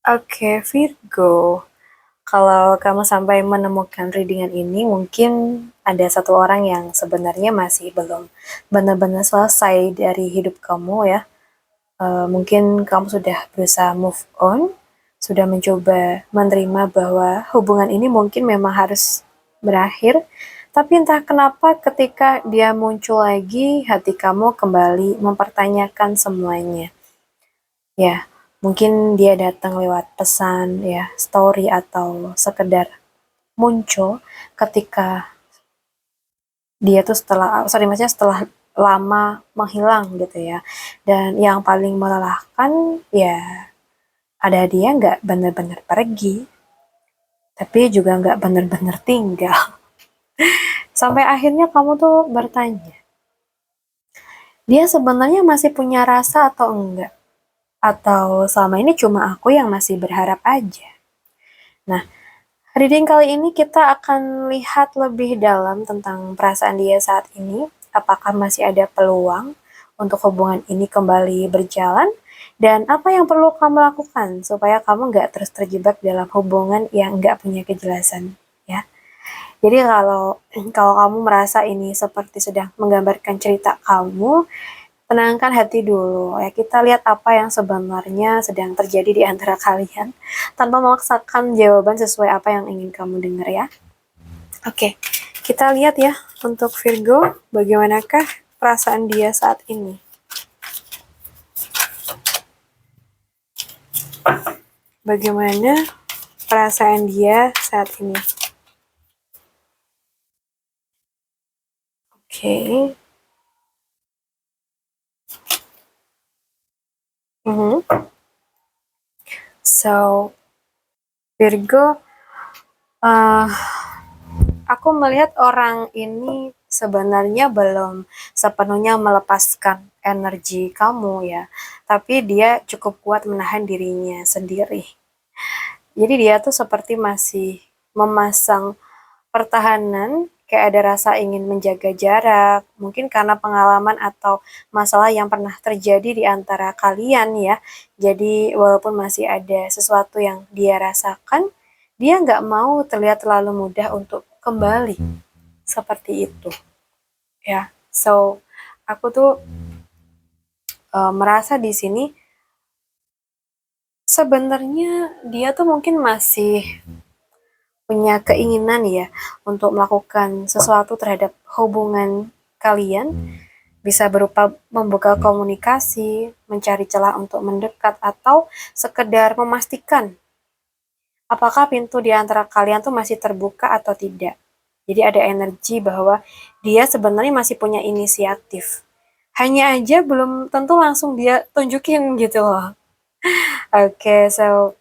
Oke, Virgo. Kalau kamu sampai menemukan readingan ini, mungkin ada satu orang yang sebenarnya masih belum benar-benar selesai dari hidup kamu ya. Mungkin kamu sudah berusaha move on, sudah mencoba menerima bahwa hubungan ini mungkin memang harus berakhir, tapi entah kenapa ketika dia muncul lagi, hati kamu kembali mempertanyakan semuanya. Ya, mungkin dia datang lewat pesan ya, story atau sekedar muncul ketika dia tuh maksudnya setelah lama menghilang gitu ya. Dan yang paling melelahkan ya ada dia nggak benar-benar pergi, tapi juga nggak benar-benar tinggal. Sampai akhirnya kamu tuh bertanya, dia sebenarnya masih punya rasa atau enggak? Atau selama ini cuma aku yang masih berharap aja? Nah, reading kali ini kita akan lihat lebih dalam tentang perasaan dia saat ini, apakah masih ada peluang untuk hubungan ini kembali berjalan, dan apa yang perlu kamu lakukan supaya kamu nggak terus terjebak dalam hubungan yang nggak punya kejelasan, ya. Jadi kalau kalau kamu merasa ini seperti sedang menggambarkan cerita kamu, tenangkan hati dulu. Ya, kita lihat apa yang sebenarnya sedang terjadi di antara kalian tanpa memaksakan jawaban sesuai apa yang ingin kamu dengar ya. Oke, kita lihat ya untuk Virgo, bagaimanakah perasaan dia saat ini. Bagaimana perasaan dia saat ini? Oke. So, Virgo, uh, aku melihat orang ini sebenarnya belum sepenuhnya melepaskan energi kamu ya, tapi dia cukup kuat menahan dirinya sendiri. Jadi dia tuh seperti masih memasang pertahanan, kayak ada rasa ingin menjaga jarak, mungkin karena pengalaman atau masalah yang pernah terjadi di antara kalian ya. Jadi walaupun masih ada sesuatu yang dia rasakan, dia nggak mau terlihat terlalu mudah untuk kembali seperti itu ya. So aku tuh merasa di sini sebenarnya dia tuh mungkin masih punya keinginan ya untuk melakukan sesuatu terhadap hubungan kalian, bisa berupa membuka komunikasi, mencari celah untuk mendekat, atau sekedar memastikan apakah pintu di antara kalian tuh masih terbuka atau tidak. Jadi ada energi bahwa dia sebenarnya masih punya inisiatif. Hanya aja belum tentu langsung dia tunjukin gitu loh. Oke, so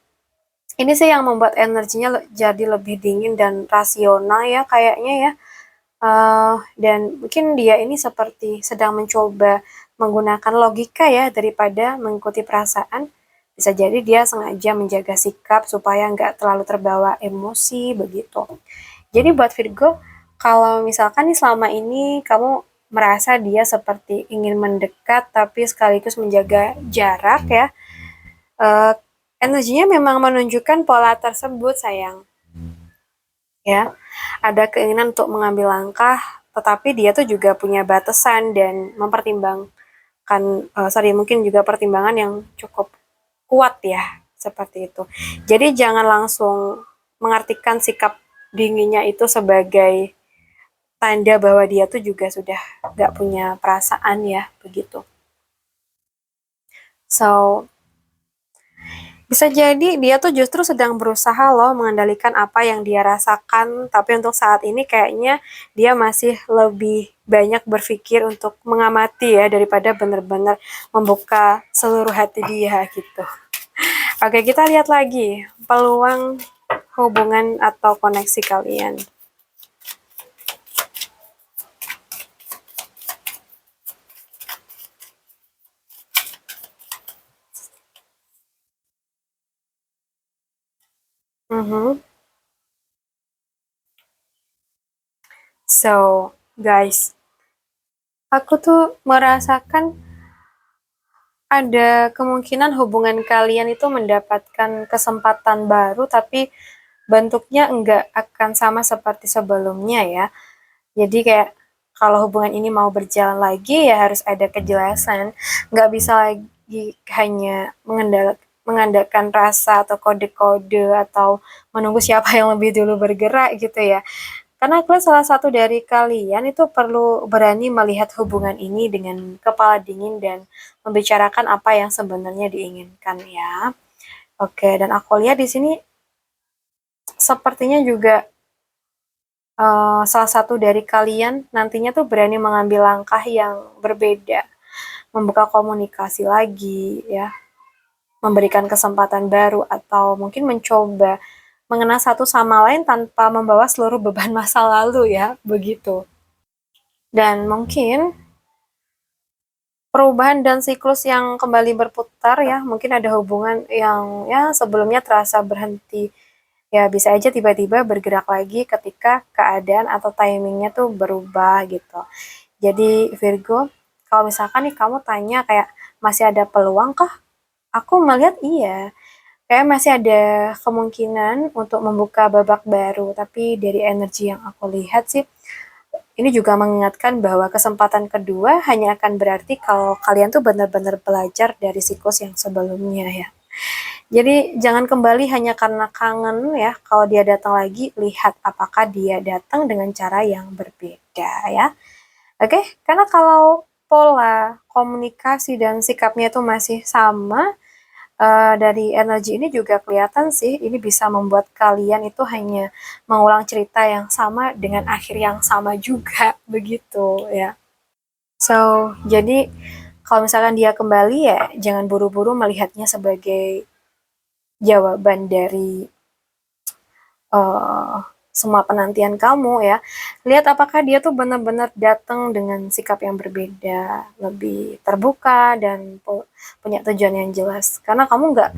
ini sih yang membuat energinya jadi lebih dingin dan rasional ya kayaknya ya. Dan mungkin dia ini seperti sedang mencoba menggunakan logika ya daripada mengikuti perasaan. Bisa jadi dia sengaja menjaga sikap supaya nggak terlalu terbawa emosi begitu. Jadi buat Virgo, kalau misalkan nih selama ini kamu merasa dia seperti ingin mendekat tapi sekaligus menjaga jarak ya, eh, energinya memang menunjukkan pola tersebut sayang. Ya, ada keinginan untuk mengambil langkah, tetapi dia tuh juga punya batasan dan mempertimbangkan, mungkin juga pertimbangan yang cukup kuat ya, seperti itu. Jadi jangan langsung mengartikan sikap dinginnya itu sebagai tanda bahwa dia tuh juga sudah gak punya perasaan ya, begitu. So, bisa jadi dia tuh justru sedang berusaha loh mengendalikan apa yang dia rasakan, tapi untuk saat ini kayaknya dia masih lebih banyak berpikir untuk mengamati ya daripada benar-benar membuka seluruh hati dia gitu. Oke, kita lihat lagi peluang hubungan atau koneksi kalian. So, guys, aku tuh merasakan ada kemungkinan hubungan kalian itu mendapatkan kesempatan baru, tapi bentuknya enggak akan sama seperti sebelumnya ya. Jadi kayak kalau hubungan ini mau berjalan lagi ya harus ada kejelasan. Nggak bisa lagi hanya mengandalkan rasa atau kode-kode atau menunggu siapa yang lebih dulu bergerak gitu ya. Karena aku lihat salah satu dari kalian itu perlu berani melihat hubungan ini dengan kepala dingin dan membicarakan apa yang sebenarnya diinginkan ya. Oke, dan aku lihat di sini sepertinya juga salah satu dari kalian nantinya tuh berani mengambil langkah yang berbeda, membuka komunikasi lagi ya, memberikan kesempatan baru atau mungkin mencoba mengenal satu sama lain tanpa membawa seluruh beban masa lalu ya, begitu. Dan mungkin perubahan dan siklus yang kembali berputar ya, mungkin ada hubungan yang ya sebelumnya terasa berhenti. Ya bisa aja tiba-tiba bergerak lagi ketika keadaan atau timingnya tuh berubah gitu. Jadi Virgo, kalau misalkan nih kamu tanya kayak masih ada peluang kah? Aku melihat iya. Kayak masih ada kemungkinan untuk membuka babak baru, tapi dari energi yang aku lihat sih, ini juga mengingatkan bahwa kesempatan kedua hanya akan berarti kalau kalian tuh benar-benar belajar dari siklus yang sebelumnya ya. Jadi jangan kembali hanya karena kangen ya. Kalau dia datang lagi, lihat apakah dia datang dengan cara yang berbeda ya. Oke, karena kalau pola komunikasi dan sikapnya itu masih sama, dari energi ini juga kelihatan sih, ini bisa membuat kalian itu hanya mengulang cerita yang sama dengan akhir yang sama juga, begitu ya. So, jadi kalau misalkan dia kembali ya, jangan buru-buru melihatnya sebagai jawaban dari uh, semua penantian kamu ya. Lihat apakah dia tuh benar-benar datang dengan sikap yang berbeda, lebih terbuka dan punya tujuan yang jelas. Karena kamu nggak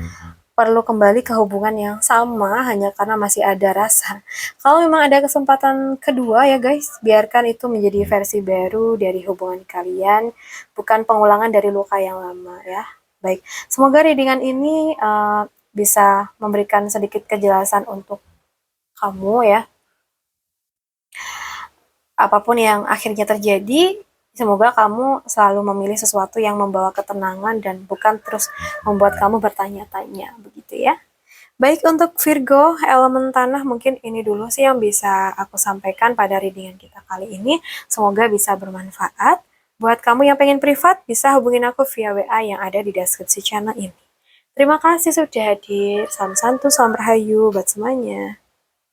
perlu kembali ke hubungan yang sama hanya karena masih ada rasa. Kalau memang ada kesempatan kedua ya guys, biarkan itu menjadi versi baru dari hubungan kalian, bukan pengulangan dari luka yang lama ya. Baik, semoga readingan ini bisa memberikan sedikit kejelasan untuk kamu ya. Apapun yang akhirnya terjadi, semoga kamu selalu memilih sesuatu yang membawa ketenangan dan bukan terus membuat kamu bertanya-tanya, begitu ya. Baik untuk Virgo, elemen tanah mungkin ini dulu sih yang bisa aku sampaikan pada readingan kita kali ini. Semoga bisa bermanfaat. Buat kamu yang pengen privat, bisa hubungin aku via WA yang ada di deskripsi channel ini. Terima kasih sudah hadir. Salam santu, salam rahayu buat semuanya.